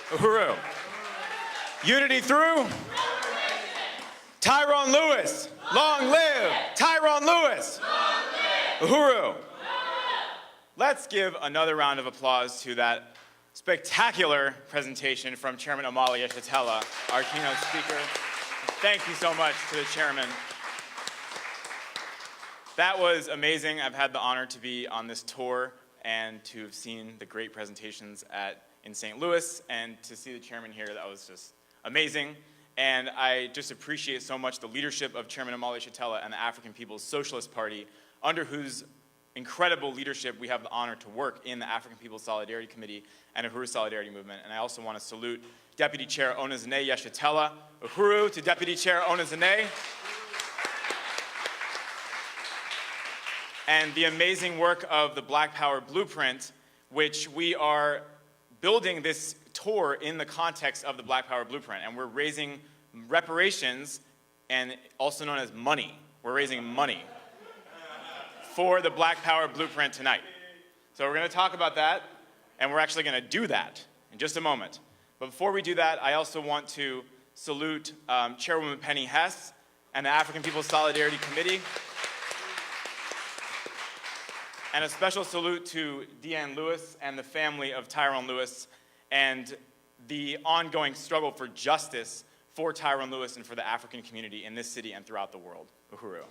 Uhuru. Unity through? Tyrone Lewis. Long live Tyrone Lewis. Uhuru. Let's give another round of applause to that spectacular presentation from Chairman Omali Yeshitela, our keynote speaker. Thank you so much to the chairman. That was amazing. I've had the honor to be on this tour and to have seen the great presentations in St. Louis, and to see the chairman here, that was just amazing. And I just appreciate so much the leadership of Chairman Omali Yeshitela and the African People's Socialist Party, under whose incredible leadership we have the honor to work in the African People's Solidarity Committee and Uhuru Solidarity Movement. And I also want to salute Deputy Chair Onezene Yeshitela. Uhuru to Deputy Chair Onezene. And the amazing work of the Black Power Blueprint, which we are building this tour in the context of the Black Power Blueprint. And we're raising reparations, and also known as money. We're raising money for the Black Power Blueprint tonight. So we're going to talk about that, and we're actually going to do that in just a moment. But before we do that, I also want to salute Chairwoman Penny Hess and the African People's Solidarity Committee. And a special salute to Deanne Lewis and the family of Tyrone Lewis, and the ongoing struggle for justice for Tyrone Lewis and for the African community in this city and throughout the world. Uhuru.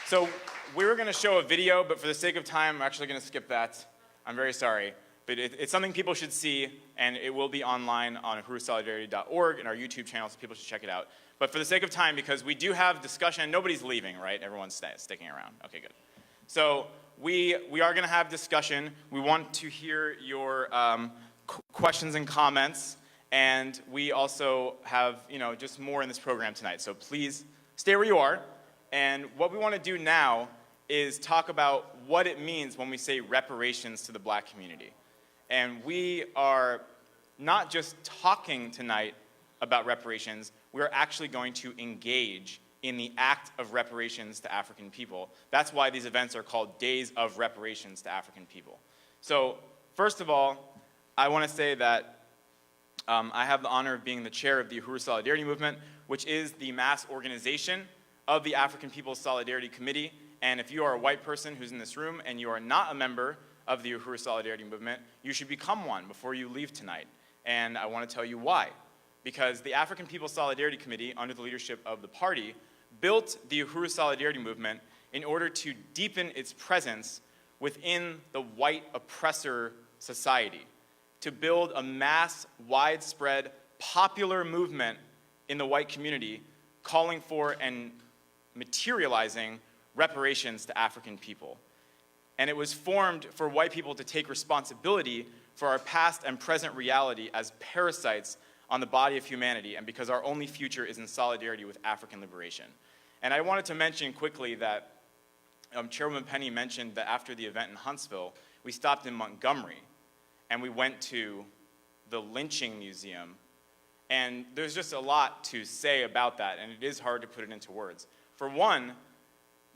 So we were going to show a video, but for the sake of time, I'm actually going to skip that. I'm very sorry. But it's something people should see, and it will be online on uhurusolidarity.org and our YouTube channel, so people should check it out. But for the sake of time, because we do have discussion, nobody's leaving, right? Everyone's sticking around. Okay, good. So we are going to have discussion. We want to hear your questions and comments, and we also have, just more in this program tonight. So please stay where you are. And what we want to do now is talk about what it means when we say reparations to the Black community. And we are not just talking tonight about reparations, we're actually going to engage in the act of reparations to African people. That's why these events are called Days of Reparations to African People. So first of all, I want to say that I have the honor of being the chair of the Uhuru Solidarity Movement, which is the mass organization of the African People's Solidarity Committee. And if you are a white person who's in this room and you are not a member of the Uhuru Solidarity Movement, you should become one before you leave tonight. And I want to tell you why. Because the African People's Solidarity Committee, under the leadership of the party, built the Uhuru Solidarity Movement in order to deepen its presence within the white oppressor society, to build a mass, widespread, popular movement in the white community calling for and materializing reparations to African people. And it was formed for white people to take responsibility for our past and present reality as parasites on the body of humanity, and because our only future is in solidarity with African liberation. And I wanted to mention quickly that Chairwoman Penny mentioned that after the event in Huntsville, we stopped in Montgomery, and we went to the Lynching Museum. And there's just a lot to say about that, and it is hard to put it into words. For one,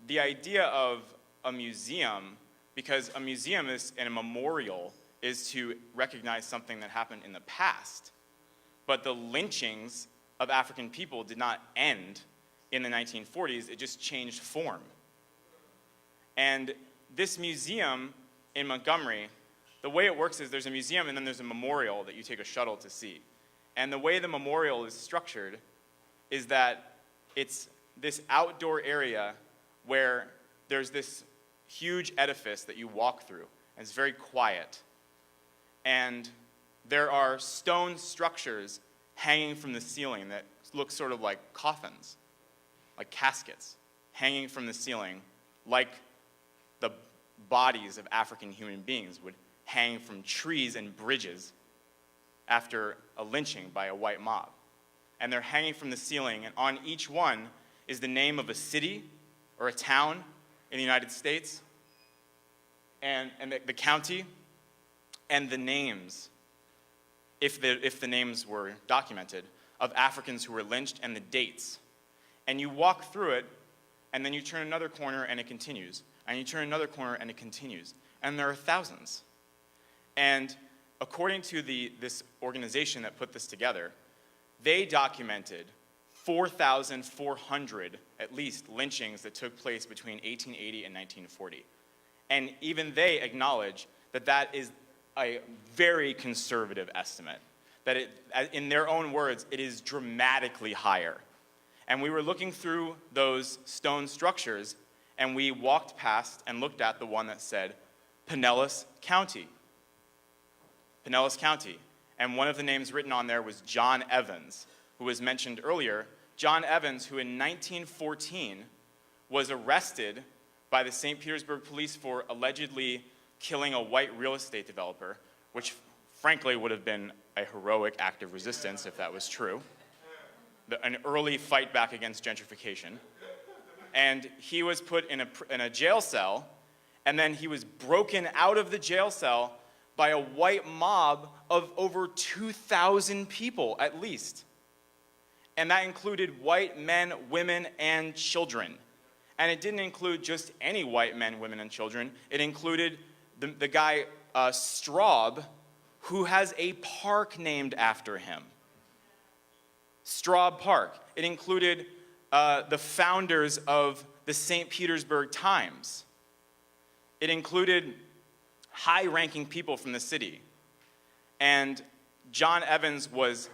the idea of a museum, because a museum and a memorial is to recognize something that happened in the past. But the lynchings of African people did not end in the 1940s, it just changed form. And this museum in Montgomery, the way it works is there's a museum and then there's a memorial that you take a shuttle to see. And the way the memorial is structured is that it's this outdoor area where there's this huge edifice that you walk through, and it's very quiet. And there are stone structures hanging from the ceiling that look sort of like coffins, like caskets, hanging from the ceiling, like the bodies of African human beings would hang from trees and bridges after a lynching by a white mob. And they're hanging from the ceiling, and on each one is the name of a city or a town in the United States, and the county, and the names, if the names were documented, of Africans who were lynched, and the dates. And you walk through it, and then you turn another corner and it continues. And you turn another corner and it continues. And there are thousands. And according to this organization that put this together, they documented 4,400, at least, lynchings that took place between 1880 and 1940. And even they acknowledge that that is a very conservative estimate, that in their own words, it is dramatically higher. And we were looking through those stone structures, and we walked past and looked at the one that said Pinellas County. Pinellas County. And one of the names written on there was John Evans, who was mentioned earlier. John Evans, who in 1914 was arrested by the St. Petersburg police for allegedly killing a white real estate developer, which frankly would have been a heroic act of resistance if that was true. An early fight back against gentrification. And he was put in a jail cell, and then he was broken out of the jail cell by a white mob of over 2,000 people, at least. And that included white men, women, and children. And it didn't include just any white men, women, and children. It included the guy, Straub, who has a park named after him. Straub Park. It included the founders of the St. Petersburg Times. It included high-ranking people from the city. And John Evans was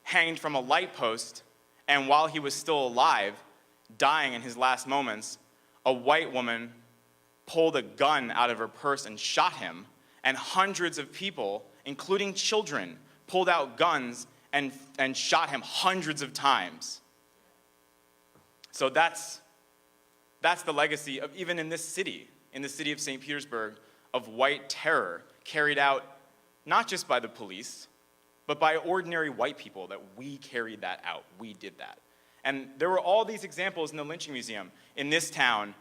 hanged from a light post, and while he was still alive, dying in his last moments, a white woman pulled a gun out of her purse and shot him, and hundreds of people, including children, pulled out guns and shot him hundreds of times. So that's the legacy of, even in this city, in the city of St. Petersburg, of white terror carried out not just by the police, but by ordinary white people, that we carried that out. We did that. And there were all these examples in the Lynching Museum. In this town,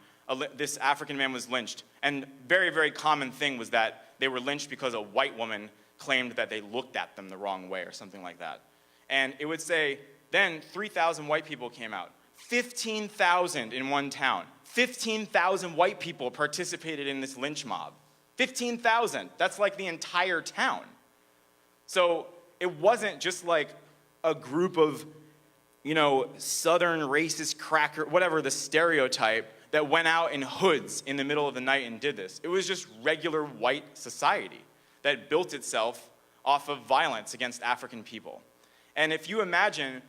this African man was lynched. And very, very common thing was that they were lynched because a white woman claimed that they looked at them the wrong way or something like that. And it would say, then 3,000 white people came out. 15,000 in one town. 15,000 white people participated in this lynch mob. 15,000. That's like the entire town. So it wasn't just like a group of, Southern racist cracker, whatever the stereotype, that went out in hoods in the middle of the night and did this. It was just regular white society that built itself off of violence against African people. And if you imagine,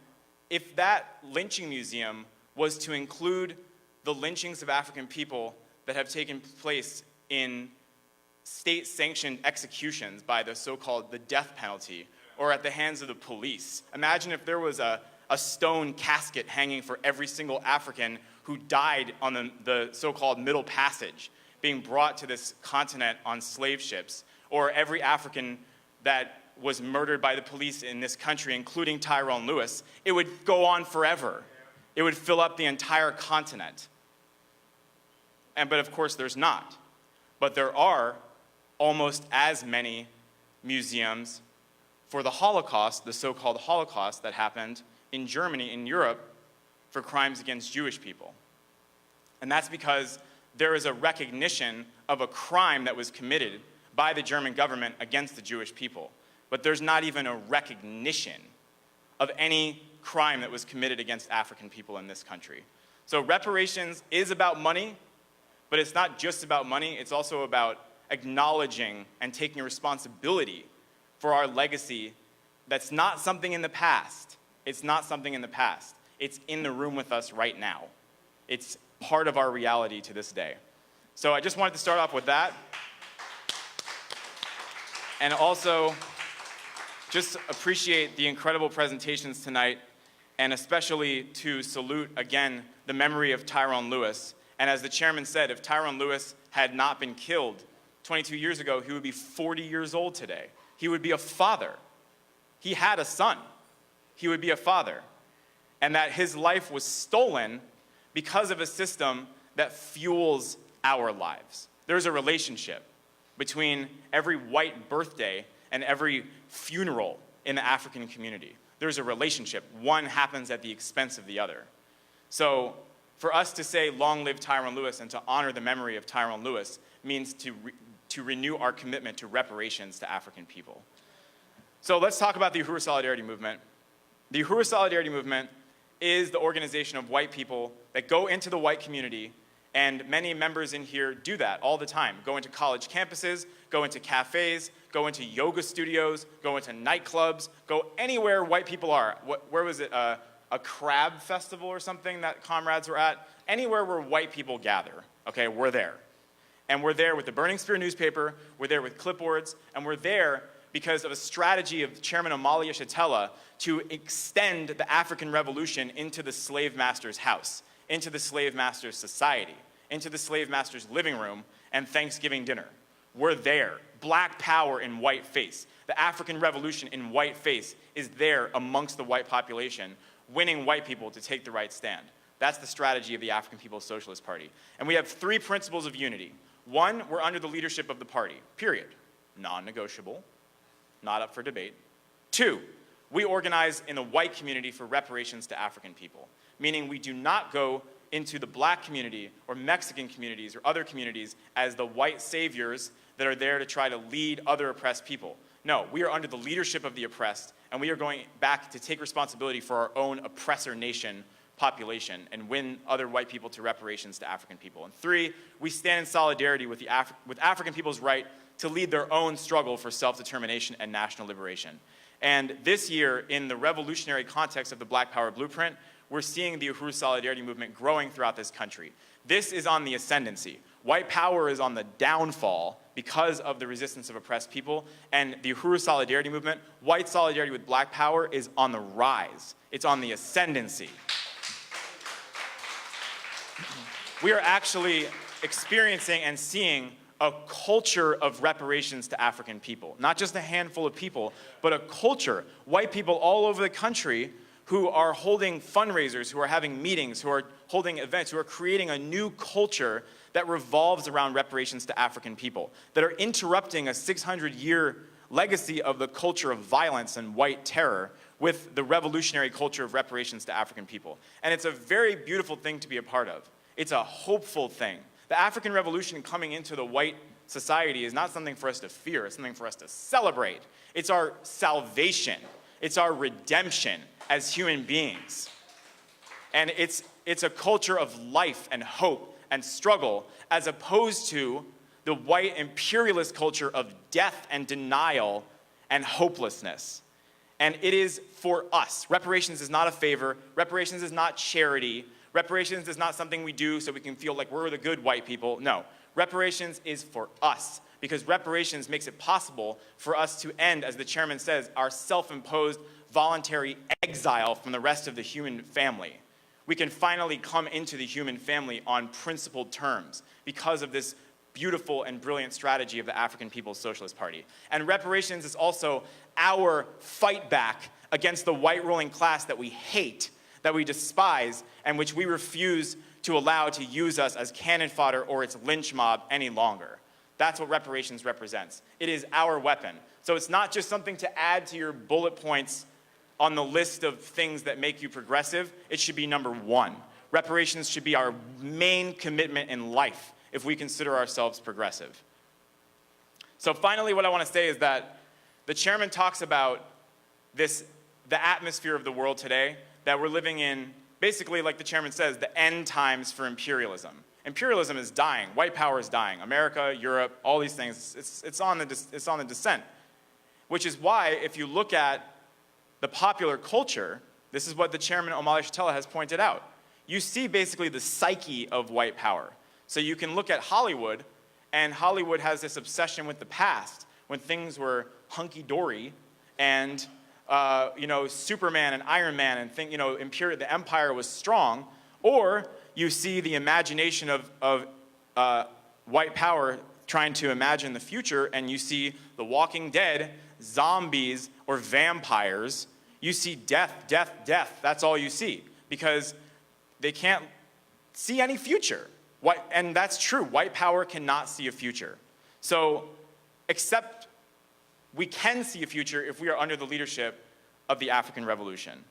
if that lynching museum was to include the lynchings of African people that have taken place in state-sanctioned executions by the so-called the death penalty, or at the hands of the police. Imagine if there was a stone casket hanging for every single African who died on the so-called Middle Passage, being brought to this continent on slave ships, or every African that was murdered by the police in this country, including Tyrone Lewis. It would go on forever. It would fill up the entire continent. But of course there's not. But there are almost as many museums for the Holocaust, the so-called Holocaust that happened in Germany, in Europe, for crimes against Jewish people. And that's because there is a recognition of a crime that was committed by the German government against the Jewish people. But there's not even a recognition of any crime that was committed against African people in this country. So reparations is about money, but it's not just about money, it's also about acknowledging and taking responsibility for our legacy that's not something in the past. It's not something in the past. It's in the room with us right now. It's part of our reality to this day. So I just wanted to start off with that. And also, just appreciate the incredible presentations tonight, and especially to salute, again, the memory of Tyrone Lewis. And as the chairman said, if Tyrone Lewis had not been killed 22 years ago, he would be 40 years old today. He would be a father. He had a son. He would be a father. And that his life was stolen because of a system that fuels our lives. There's a relationship between every white birthday and every funeral in the African community. There's a relationship. One happens at the expense of the other. So for us to say, long live Tyrone Lewis, and to honor the memory of Tyrone Lewis means to to renew our commitment to reparations to African people. So let's talk about the Uhuru Solidarity Movement. The Uhuru Solidarity Movement is the organization of white people that go into the white community, and many members in here do that all the time. Go into college campuses, go into cafes, go into yoga studios, go into nightclubs, go anywhere white people are. Where was it? A crab festival or something that comrades were at? Anywhere where white people gather, okay, we're there. And we're there with the Burning Spear newspaper, we're there with clipboards, and we're there because of a strategy of Chairman Omali Yeshitela to extend the African Revolution into the slave master's house, into the slave master's society, into the slave master's living room and Thanksgiving dinner. We're there. Black power in white face. The African Revolution in white face is there amongst the white population, winning white people to take the right stand. That's the strategy of the African People's Socialist Party. And we have 3 principles of unity. 1, we're under the leadership of the party, period. Non-negotiable, not up for debate. 2, we organize in the white community for reparations to African people, meaning we do not go into the black community or Mexican communities or other communities as the white saviors that are there to try to lead other oppressed people. No, we are under the leadership of the oppressed, and we are going back to take responsibility for our own oppressor nation population and win other white people to reparations to African people. And 3, we stand in solidarity with African people's right to lead their own struggle for self-determination and national liberation. And this year, in the revolutionary context of the Black Power Blueprint, we're seeing the Uhuru Solidarity Movement growing throughout this country. This is on the ascendancy. White power is on the downfall because of the resistance of oppressed people, and the Uhuru Solidarity Movement, white solidarity with black power, is on the rise. It's on the ascendancy. We are actually experiencing and seeing a culture of reparations to African people. Not just a handful of people, but a culture. White people all over the country who are holding fundraisers, who are having meetings, who are holding events, who are creating a new culture that revolves around reparations to African people, that are interrupting a 600-year legacy of the culture of violence and white terror with the revolutionary culture of reparations to African people. And it's a very beautiful thing to be a part of. It's a hopeful thing. The African Revolution coming into the white society is not something for us to fear, it's something for us to celebrate. It's our salvation. It's our redemption as human beings. And it's a culture of life and hope and struggle, as opposed to the white imperialist culture of death and denial and hopelessness. And it is for us. Reparations is not a favor. Reparations is not charity. Reparations is not something we do so we can feel like we're the good white people. No, reparations is for us, because reparations makes it possible for us to end, as the chairman says, our self-imposed voluntary exile from the rest of the human family. We can finally come into the human family on principled terms because of this beautiful and brilliant strategy of the African People's Socialist Party. And reparations is also our fight back against the white ruling class that we hate, that we despise, and which we refuse to allow to use us as cannon fodder or its lynch mob any longer. That's what reparations represents. It is our weapon. So it's not just something to add to your bullet points on the list of things that make you progressive. It should be number 1. Reparations should be our main commitment in life if we consider ourselves progressive. So finally, what I want to say is that the chairman talks about the atmosphere of the world today, that we're living in, basically, like the chairman says, the end times for imperialism. Imperialism is dying. White power is dying. America, Europe, all these things, it's on the descent. Which is why, if you look at the popular culture, this is what the chairman Omali Yeshitela has pointed out. You see basically the psyche of white power. So you can look at Hollywood, and Hollywood has this obsession with the past, when things were hunky-dory, and Superman and Iron Man, and the empire was strong. Or you see the imagination of white power trying to imagine the future, and you see The Walking Dead, zombies, or vampires. You see death, death, death. That's all you see, because they can't see any future. And that's true. White power cannot see a future. So, except we can see a future if we are under the leadership of the African Revolution.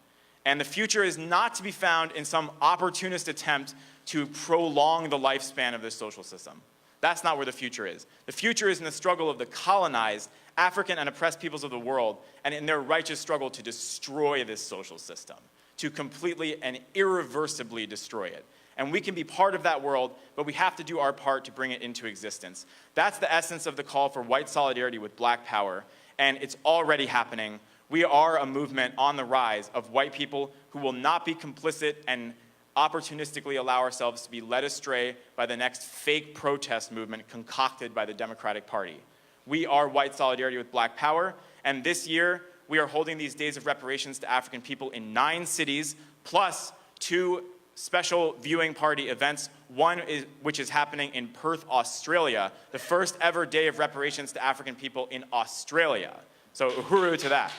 And the future is not to be found in some opportunist attempt to prolong the lifespan of this social system. That's not where the future is. The future is in the struggle of the colonized, African and oppressed peoples of the world, and in their righteous struggle to destroy this social system, to completely and irreversibly destroy it. And we can be part of that world, but we have to do our part to bring it into existence. That's the essence of the call for white solidarity with black power, and it's already happening. We are a movement on the rise of white people who will not be complicit and opportunistically allow ourselves to be led astray by the next fake protest movement concocted by the Democratic Party. We are white solidarity with black power, and this year we are holding these days of reparations to African people in 9 cities, plus 2 special viewing party events, one which is happening in Perth, Australia, the first ever day of reparations to African people in Australia. So uhuru to that.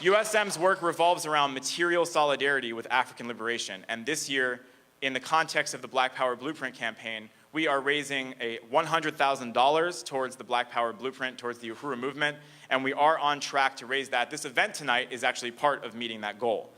USM's work revolves around material solidarity with African liberation, and this year, in the context of the Black Power Blueprint campaign, we are raising $100,000 towards the Black Power Blueprint, towards the Uhuru movement, and we are on track to raise that. This event tonight is actually part of meeting that goal.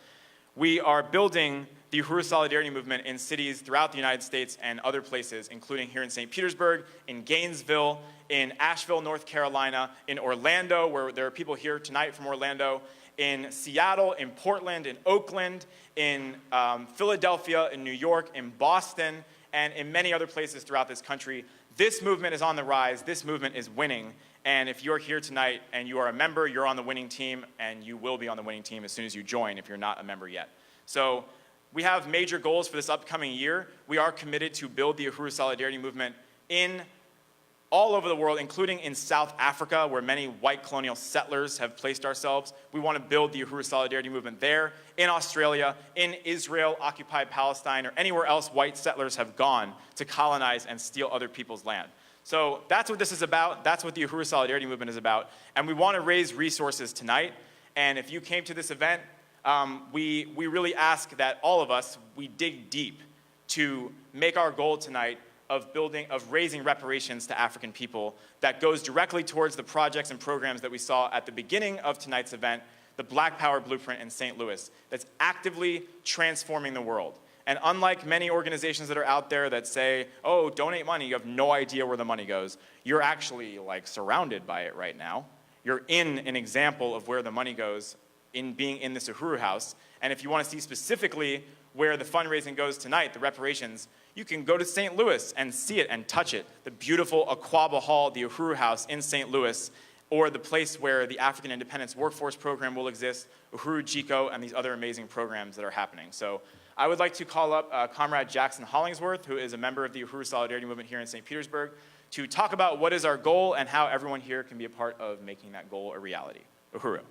We are building the Uhuru Solidarity movement in cities throughout the United States and other places, including here in St. Petersburg, in Gainesville, in Asheville, North Carolina, in Orlando, where there are people here tonight from Orlando, in Seattle, in Portland, in Oakland, in Philadelphia, in New York, in Boston, and in many other places throughout this country. This movement is on the rise. This movement is winning. And if you're here tonight and you are a member, you're on the winning team, and you will be on the winning team as soon as you join if you're not a member yet. So we have major goals for this upcoming year. We are committed to build the Uhuru Solidarity movement in all over the world, including in South Africa, where many white colonial settlers have placed ourselves. We want to build the Uhuru Solidarity movement there, in Australia, in Israel, occupied Palestine, or anywhere else white settlers have gone to colonize and steal other people's land. So that's what this is about. That's what the Uhuru Solidarity movement is about. And we want to raise resources tonight. And if you came to this event, we really ask that all of us, we dig deep to make our goal tonight of raising reparations to African people that goes directly towards the projects and programs that we saw at the beginning of tonight's event, the Black Power Blueprint in St. Louis, that's actively transforming the world. And unlike many organizations that are out there that say, oh, donate money, you have no idea where the money goes, you're actually like surrounded by it right now. You're in an example of where the money goes in being in this Uhuru House. And if you want to see specifically where the fundraising goes tonight, the reparations, you can go to St. Louis and see it and touch it. The beautiful Aquaba Hall, the Uhuru House in St. Louis, or the place where the African Independence Workforce Program will exist, Uhuru Chico, and these other amazing programs that are happening. So I would like to call up Comrade Jackson Hollingsworth, who is a member of the Uhuru Solidarity Movement here in St. Petersburg, to talk about what is our goal and how everyone here can be a part of making that goal a reality. Uhuru.